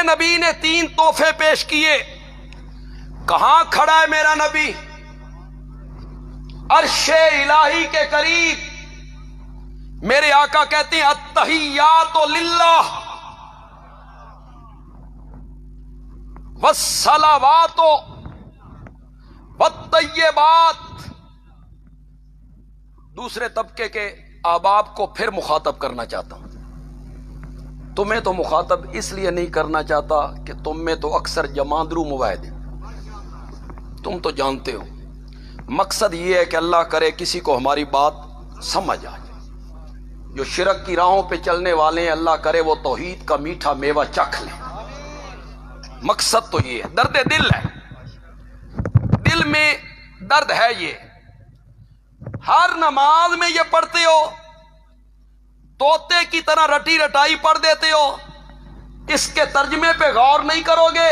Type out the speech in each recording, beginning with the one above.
میرے نبی نے 3 تحفے پیش کیے. کہاں کھڑا ہے میرا نبی؟ عرش الہی کے قریب. میرے آقا کہتے ہیں التحیات للہ والصلوات والطیبات. دوسرے طبقے کے احباب کو پھر مخاطب کرنا چاہتا ہوں. تمہیں تو مخاطب اس لیے نہیں کرنا چاہتا کہ تم میں تو اکثر جماندرو مواحد ہیں. تم تو جانتے ہو مقصد یہ ہے کہ اللہ کرے کسی کو ہماری بات سمجھ آ جائے. جو شرک کی راہوں پہ چلنے والے ہیں اللہ کرے وہ توحید کا میٹھا میوہ چکھ لیں. مقصد تو یہ ہے. درد دل ہے, دل میں درد ہے. یہ ہر نماز میں یہ پڑھتے ہو, طوطے کی طرح رٹی رٹائی پڑھ دیتے ہو, اس کے ترجمے پہ غور نہیں کرو گے.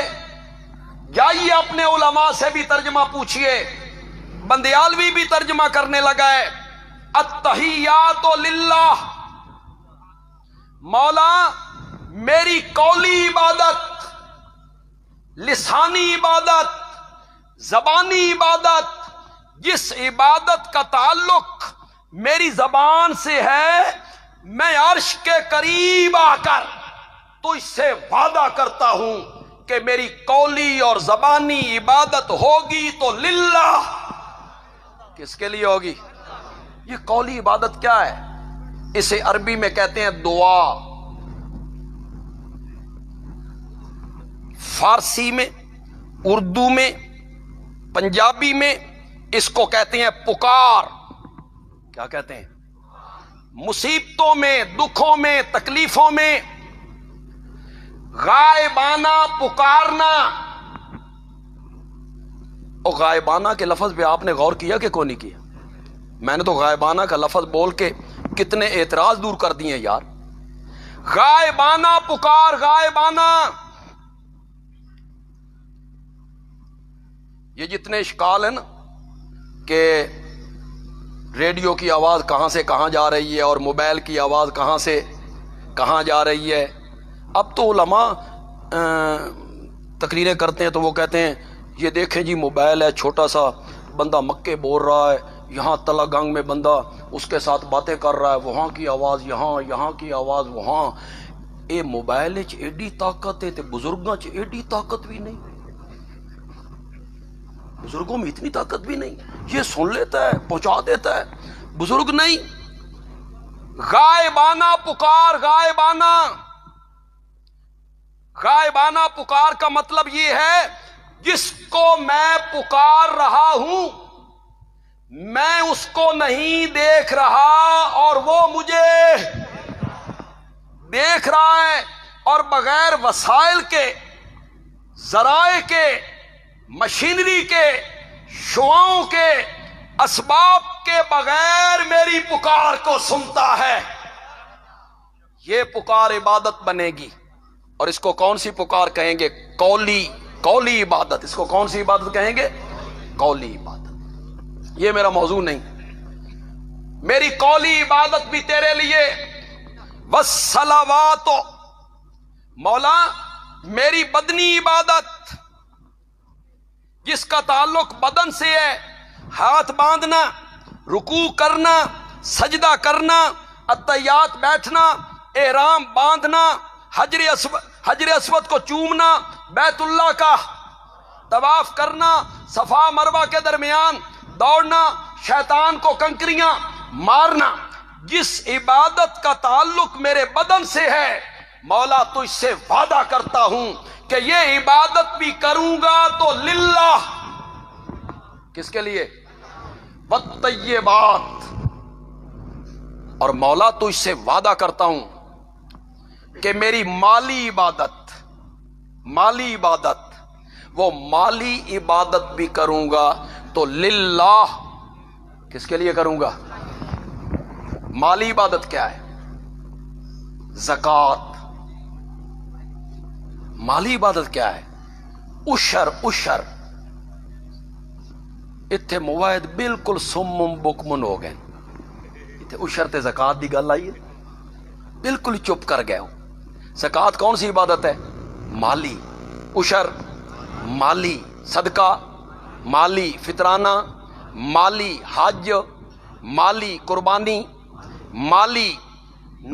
جائیے اپنے علماء سے بھی ترجمہ پوچھئے. بندیالوی بھی ترجمہ کرنے لگا ہے التحیات للہ. مولا میری قولی عبادت, لسانی عبادت, زبانی عبادت, جس عبادت کا تعلق میری زبان سے ہے, میں عرش کے قریب آ کر تو اس سے وعدہ کرتا ہوں کہ میری قولی اور زبانی عبادت ہوگی تو للہ. کس کے لیے ہوگی؟ یہ قولی عبادت کیا ہے؟ اسے عربی میں کہتے ہیں دعا. فارسی میں, اردو میں, پنجابی میں اس کو کہتے ہیں پکار. کیا کہتے ہیں؟ مصیبتوں میں, دکھوں میں, تکلیفوں میں غائبانہ پکارنا. اور غائبانہ کے لفظ پہ آپ نے غور کیا کہ کون نہیں کیا؟ میں نے تو غائبانہ کا لفظ بول کے کتنے اعتراض دور کر دیے یار. غائبانہ پکار, غائبانہ. یہ جتنے اشکال ہیں نا کہ ریڈیو کی آواز کہاں سے کہاں جا رہی ہے اور موبائل کی آواز کہاں سے کہاں جا رہی ہے. اب تو علماء تقریریں کرتے ہیں تو وہ کہتے ہیں یہ دیکھیں جی موبائل ہے, چھوٹا سا بندہ مکے بول رہا ہے, یہاں تلا گنگ میں بندہ اس کے ساتھ باتیں کر رہا ہے, وہاں کی آواز یہاں, یہاں کی آواز وہاں. اے موبائل چ ایڈی طاقت ہے تے بزرگاں چ ایڈی طاقت بھی نہیں. بزرگوں میں اتنی طاقت بھی نہیں. یہ سن لیتا ہے, پہنچا دیتا ہے, بزرگ نہیں. غائبانہ پکار, غائبانہ. غائبانہ پکار کا مطلب یہ ہے جس کو میں پکار رہا ہوں میں اس کو نہیں دیکھ رہا اور وہ مجھے دیکھ رہا ہے, اور بغیر وسائل کے, ذرائع کے, مشینری کے, شعاؤں کے, اسباب کے بغیر میری پکار کو سنتا ہے. یہ پکار عبادت بنے گی. اور اس کو کون سی پکار کہیں گے؟ قولی عبادت. اس کو کون سی عبادت کہیں گے؟ قولی عبادت. یہ میرا موضوع نہیں. میری قولی عبادت بھی تیرے لیے. والصلوات, مولا میری بدنی عبادت جس کا تعلق بدن سے ہے, ہاتھ باندھنا, رکوع کرنا, سجدہ کرنا, اتحیات بیٹھنا, احرام باندھنا, حجر اسود کو چومنا, بیت اللہ کا طواف کرنا, صفا مروہ کے درمیان دوڑنا, شیطان کو کنکریاں مارنا. جس عبادت کا تعلق میرے بدن سے ہے مولا تو اس سے وعدہ کرتا ہوں کہ یہ عبادت بھی کروں گا تو للہ. کس کے لیے؟ والطیبات. اور مولا تو اس سے وعدہ کرتا ہوں کہ میری مالی عبادت وہ مالی عبادت بھی کروں گا تو للہ. کس کے لیے کروں گا؟ مالی عبادت کیا ہے؟ زکوٰۃ. مالی عبادت کیا ہے؟ عشر. اتھے مواعد بالکل سمم بکمن ہو گئے. اتھے عشر تے زکوٰۃ دی گل آئی ہے, بالکل چپ کر گئے ہو. زکوٰۃ کون سی عبادت ہے؟ مالی، عشر مالی، صدقہ مالی، فطرانہ مالی، حج مالی، قربانی مالی،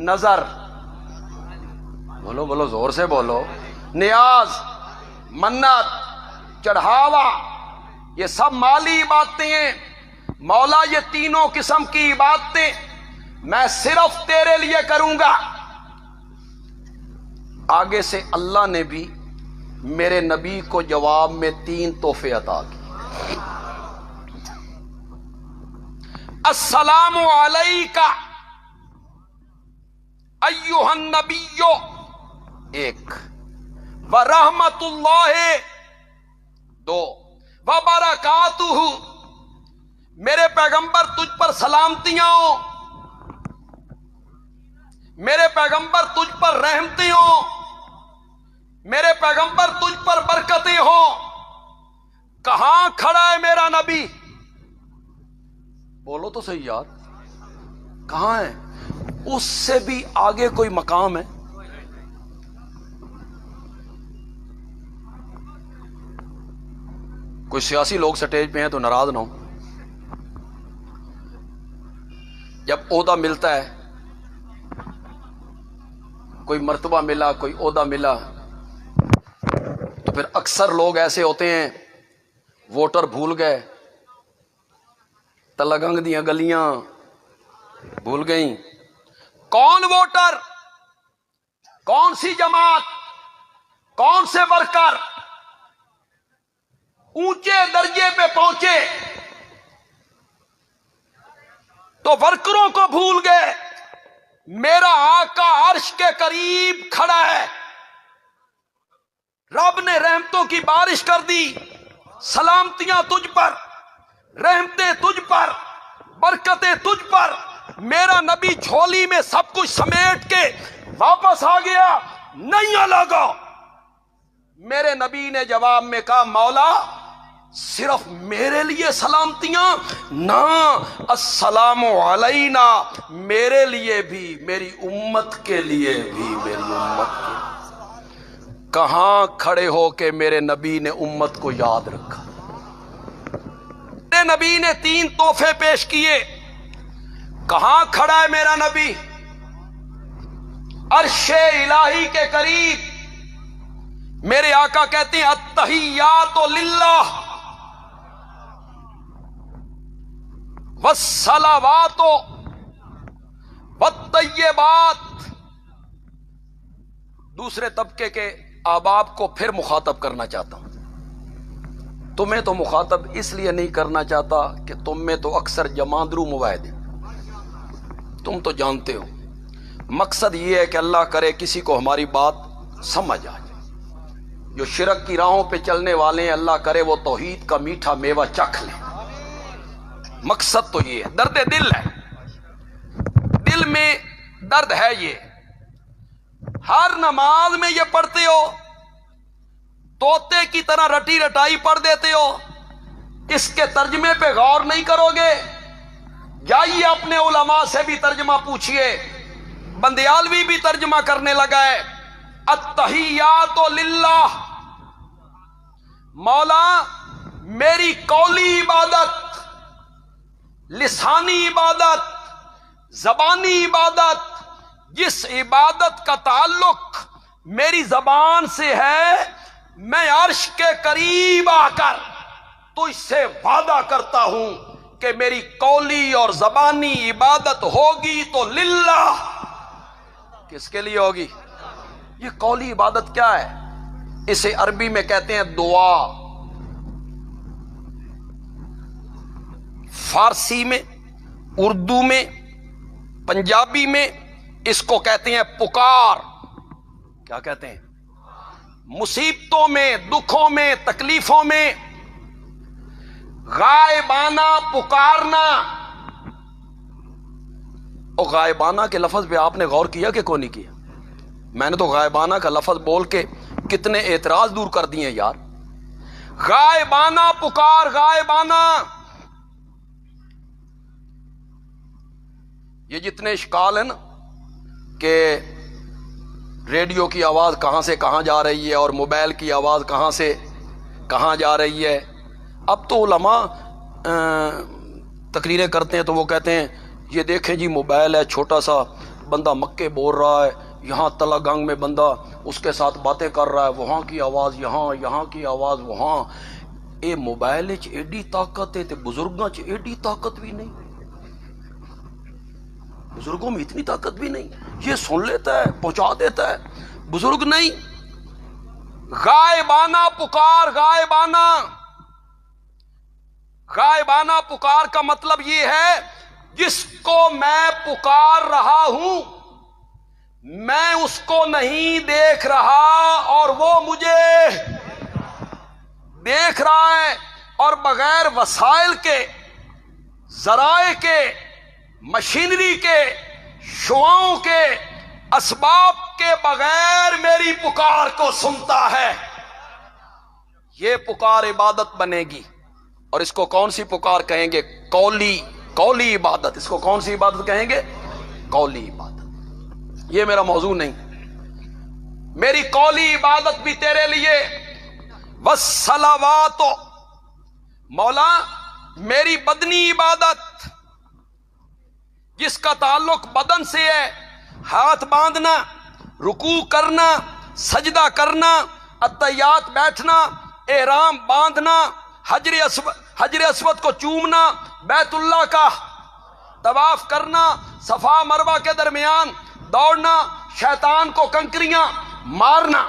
نظر بولو بولو زور سے بولو، نیاز، منت، چڑھاوا، یہ سب مالی عبادتیں ہیں۔ مولا یہ تینوں قسم کی عبادتیں میں صرف تیرے لیے کروں گا۔ آگے سے اللہ نے بھی میرے نبی کو جواب میں 3 تحفے عطا کیے۔ السلام علیکہ ایھا النبی، ایک، ورحمت اللہ، 2، وبرکاتہ، میرے پیغمبر تجھ پر سلامتیاں ہوں، میرے پیغمبر تجھ پر رحمتیں ہوں، میرے پیغمبر تجھ پر برکتیں ہوں۔ کہاں کھڑا ہے میرا نبی؟ بولو تو صحیح یار، کہاں ہے؟ اس سے بھی آگے کوئی مقام ہے؟ کوئی سیاسی لوگ سٹیج پہ ہیں تو ناراض نہ ہو، جب عہدہ ملتا ہے، کوئی مرتبہ ملا، کوئی عہدہ ملا، تو پھر اکثر لوگ ایسے ہوتے ہیں، ووٹر بھول گئے، تلگنگ دیاں گلیاں بھول گئیں، کون ووٹر، کون سی جماعت، کون سے ورکر اونچے درجے پہ پہنچے تو ورکروں کو بھول گئے۔ میرا آقا عرش کے قریب کھڑا ہے، رب نے رحمتوں کی بارش کر دی، سلامتیاں تجھ پر، رحمتیں تجھ پر، برکتیں تجھ پر۔ میرا نبی جھولی میں سب کچھ سمیٹ کے واپس آ گیا، نہیں لگا۔ میرے نبی نے جواب میں کہا، مولا صرف میرے لیے سلامتیاں نہ، السلام علینا، میرے لیے بھی، میری امت کے لیے بھی، میری امت کے لیے۔ کہاں کھڑے ہو کہ میرے نبی نے امت کو یاد رکھا؟ میرے نبی نے 3 تحفے پیش کیے، کہاں کھڑا ہے میرا نبی؟ عرش الہی کے قریب۔ میرے آقا کہتے ہیں التحیات للہ والصلوات والطیبات۔ دوسرے طبقے کے احباب کو پھر مخاطب کرنا چاہتا ہوں۔ تمہیں تو مخاطب اس لیے نہیں کرنا چاہتا کہ تم میں تو اکثر جماندرو مواعد ہیں، تم تو جانتے ہو۔ مقصد یہ ہے کہ اللہ کرے کسی کو ہماری بات سمجھ آ جائے۔ جو شرک کی راہوں پہ چلنے والے ہیں، اللہ کرے وہ توحید کا میٹھا میوہ چکھ لیں۔ مقصد تو یہ ہے، درد دل ہے، دل میں درد ہے۔ یہ ہر نماز میں یہ پڑھتے ہو، طوطے کی طرح رٹی رٹائی پڑھ دیتے ہو، اس کے ترجمے پہ غور نہیں کرو گے۔ جائیے اپنے علماء سے بھی ترجمہ پوچھئے، بندیالوی بھی ترجمہ کرنے لگا ہے، التحیات للہ، مولا میری قولی عبادت، لسانی عبادت، زبانی عبادت، جس عبادت کا تعلق میری زبان سے ہے، میں عرش کے قریب آ کر تو اس سے وعدہ کرتا ہوں کہ میری قولی اور زبانی عبادت ہوگی تو للہ، کس کے لیے ہوگی؟ یہ قولی عبادت کیا ہے؟ اسے عربی میں کہتے ہیں دعا، فارسی میں، اردو میں، پنجابی میں اس کو کہتے ہیں پکار۔ کیا کہتے ہیں؟ مصیبتوں میں، دکھوں میں، تکلیفوں میں غائبانہ پکارنا۔ اور غائبانہ کے لفظ پہ آپ نے غور کیا کہ کون نہیں کیا؟ میں نے تو غائبانہ کا لفظ بول کے کتنے اعتراض دور کر دیے یار۔ غائبانہ پکار، غائبانہ، یہ جتنے اشکال ہیں نا کہ ریڈیو کی آواز کہاں سے کہاں جا رہی ہے اور موبائل کی آواز کہاں سے کہاں جا رہی ہے. اب تو علماء تقریریں کرتے ہیں تو وہ کہتے ہیں یہ دیکھیں جی موبائل ہے، چھوٹا سا بندہ مکے بول رہا ہے، یہاں تلا گنگ میں بندہ اس کے ساتھ باتیں کر رہا ہے، وہاں کی آواز یہاں، یہاں کی آواز وہاں. اے موبائل چ ایڈی طاقت ہے تے بزرگاں چ ایڈی طاقت بھی نہیں. بزرگوں میں اتنی طاقت بھی نہیں. یہ سن لیتا ہے، پہنچا دیتا ہے. بزرگ نہیں. غائبانہ پکار، غائبانہ پکار کا مطلب یہ ہے جس کو میں پکار رہا ہوں میں اس کو نہیں دیکھ رہا اور وہ مجھے دیکھ رہا ہے، اور بغیر وسائل کے، ذرائع کے، مشینری کے، شعاؤں کے، اسباب کے بغیر میری پکار کو سنتا ہے. یہ پکار عبادت بنے گی. اور اس کو کون سی پکار کہیں گے؟ قولی عبادت. اس کو کون سی عبادت کہیں گے؟ قولی عبادت. یہ میرا موضوع نہیں. میری قولی عبادت بھی تیرے لیے. والصلوات، مولا میری بدنی عبادت جس کا تعلق بدن سے ہے، ہاتھ باندھنا، رکوع کرنا، سجدہ کرنا، اتحیات بیٹھنا، احرام باندھنا، حجر اسود کو چومنا، بیت اللہ کا طواف کرنا، صفا مروہ کے درمیان دوڑنا، شیطان کو کنکریاں مارنا.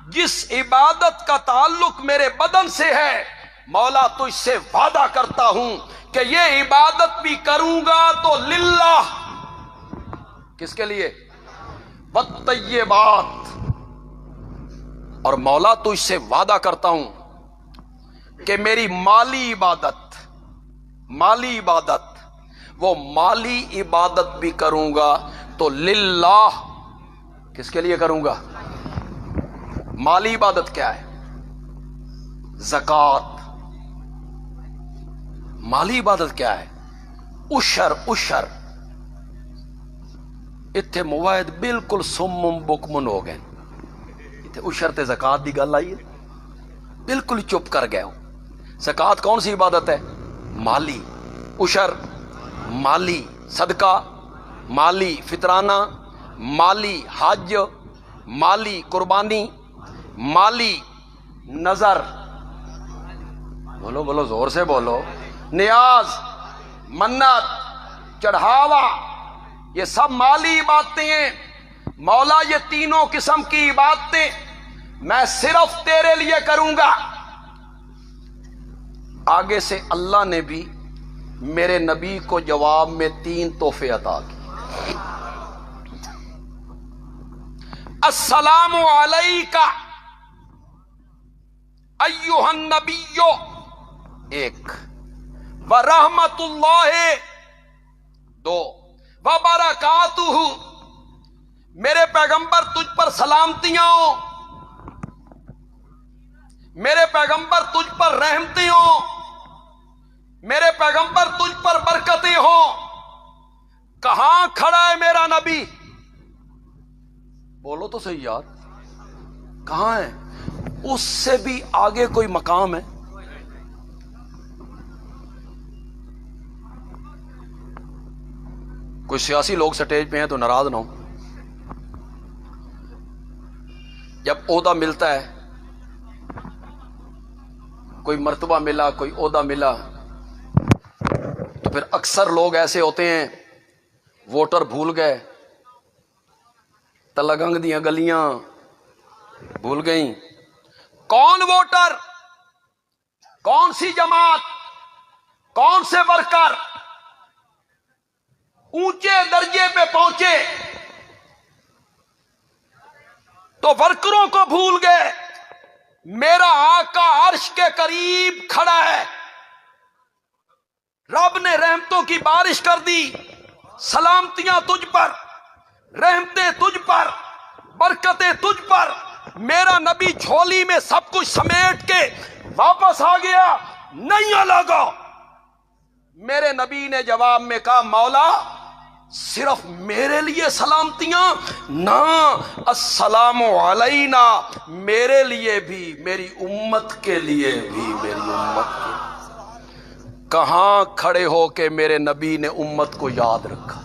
جس عبادت کا تعلق میرے بدن سے ہے مولا تجھ سے وعدہ کرتا ہوں کہ یہ عبادت بھی کروں گا تو للہ. کس کے لیے؟ والطیبات. اور مولا تجھ سے وعدہ کرتا ہوں کہ میری مالی عبادت وہ مالی عبادت بھی کروں گا تو للہ. کس کے لیے کروں گا؟ مالی عبادت کیا ہے؟ زکوٰۃ. مالی عبادت کیا ہے؟ عشر. اتھے موائد بالکل سمم بکمن ہو گئے. اتھے عشر تے زکوٰۃ دی گل آئی ہے، بالکل چپ کر گئے ہوں. زکوٰۃ کون سی عبادت ہے؟ مالی. عشر مالی، صدقہ مالی، فطرانہ مالی، حج مالی، قربانی مالی، نظر، بولو زور سے بولو، نیاز، منت، چڑھاوا، یہ سب مالی عبادتیں ہیں. مولا یہ تینوں قسم کی عبادتیں میں صرف تیرے لیے کروں گا. آگے سے اللہ نے بھی میرے نبی کو جواب میں 3 تحفے عطا کیے. السلام علیکہ ایھا النبی، ایک، ورحمت اللہ، 2، وبرکاتہ، میرے پیغمبر تجھ پر سلامتیاں ہوں، میرے پیغمبر تجھ پر رحمتیں ہوں، میرے پیغمبر تجھ پر برکتیں ہوں. کہاں کھڑا ہے میرا نبی؟ بولو تو صحیح یار، کہاں ہے؟ اس سے بھی آگے کوئی مقام ہے؟ کوئی سیاسی لوگ سٹیج پہ ہیں تو ناراض نہ ہو. جب عہدہ ملتا ہے، کوئی مرتبہ ملا، کوئی عہدہ ملا، تو پھر اکثر لوگ ایسے ہوتے ہیں ووٹر بھول گئے، تلگنگ دیاں گلیاں بھول گئیں. کون ووٹر، کون سی جماعت، کون سے ورکر اونچے درجے پہ پہنچے تو ورکروں کو بھول گئے. میرا آقا عرش کے قریب کھڑا ہے، رب نے رحمتوں کی بارش کر دی. سلامتیاں تجھ پر، رحمتیں تجھ پر، برکتیں تجھ پر. میرا نبی جھولی میں سب کچھ سمیٹ کے واپس آ گیا، نہیں لگا. میرے نبی نے جواب میں کہا مولا صرف میرے لیے سلامتیاں نہ، السلام علینا، میرے لیے بھی، میری امت کے لیے بھی، میری امت کے لیے۔ کہاں کھڑے ہو کے میرے نبی نے امت کو یاد رکھا؟